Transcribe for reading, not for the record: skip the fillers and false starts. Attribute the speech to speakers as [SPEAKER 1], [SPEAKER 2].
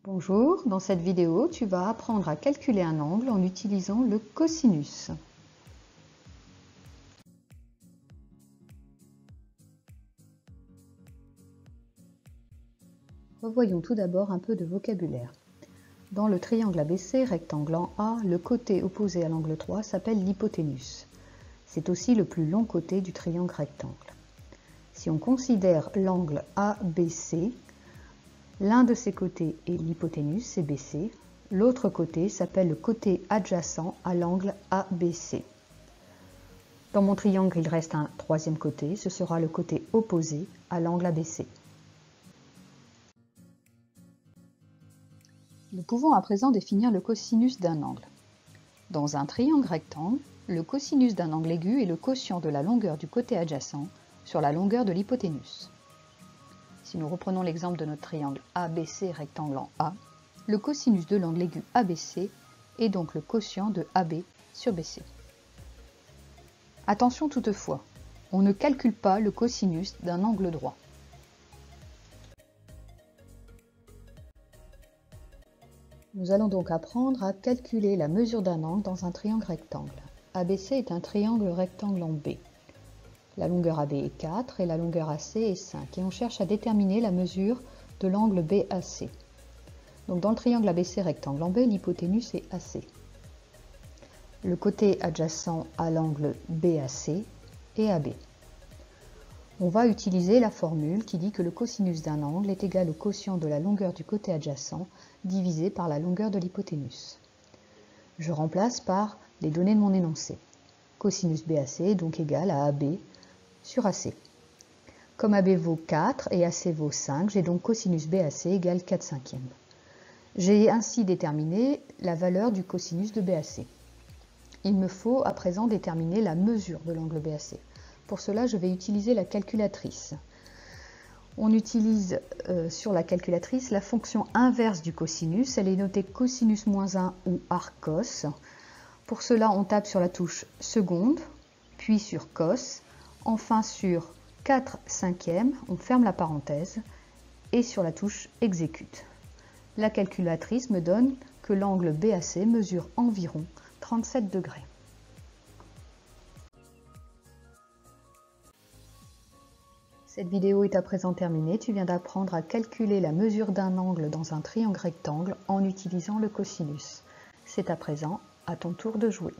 [SPEAKER 1] Bonjour, dans cette vidéo, tu vas apprendre à calculer un angle en utilisant le cosinus. Revoyons tout d'abord un peu de vocabulaire. Dans le triangle ABC, rectangle en A, le côté opposé à l'angle 3 s'appelle l'hypoténuse. C'est aussi le plus long côté du triangle rectangle. Si on considère l'angle ABC, l'un de ses côtés est l'hypoténuse, c'est BC. L'autre côté s'appelle le côté adjacent à l'angle ABC. Dans mon triangle, il reste un troisième côté, ce sera le côté opposé à l'angle ABC. Nous pouvons à présent définir le cosinus d'un angle. Dans un triangle rectangle, le cosinus d'un angle aigu est le quotient de la longueur du côté adjacent sur la longueur de l'hypoténuse. Si nous reprenons l'exemple de notre triangle ABC rectangle en A, le cosinus de l'angle aigu ABC est donc le quotient de AB sur BC. Attention toutefois, on ne calcule pas le cosinus d'un angle droit. Nous allons donc apprendre à calculer la mesure d'un angle dans un triangle rectangle. ABC est un triangle rectangle en B. La longueur AB est 4 et la longueur AC est 5. Et on cherche à déterminer la mesure de l'angle BAC. Donc dans le triangle ABC rectangle en B, l'hypoténuse est AC. Le côté adjacent à l'angle BAC est AB. On va utiliser la formule qui dit que le cosinus d'un angle est égal au quotient de la longueur du côté adjacent divisé par la longueur de l'hypoténuse. Je remplace par les données de mon énoncé. Cosinus BAC est donc égal à AB sur AC. Comme AB vaut 4 et AC vaut 5, j'ai donc cosinus BAC égale 4/5. J'ai ainsi déterminé la valeur du cosinus de BAC. Il me faut à présent déterminer la mesure de l'angle BAC. Pour cela, je vais utiliser la calculatrice. On utilise sur la calculatrice la fonction inverse du cosinus. Elle est notée cosinus moins 1 ou arcos. Pour cela, on tape sur la touche seconde, puis sur cos. Enfin sur 4/5, on ferme la parenthèse et sur la touche exécute. La calculatrice me donne que l'angle BAC mesure environ 37 degrés. Cette vidéo est à présent terminée. Tu viens d'apprendre à calculer la mesure d'un angle dans un triangle rectangle en utilisant le cosinus. C'est à présent à ton tour de jouer.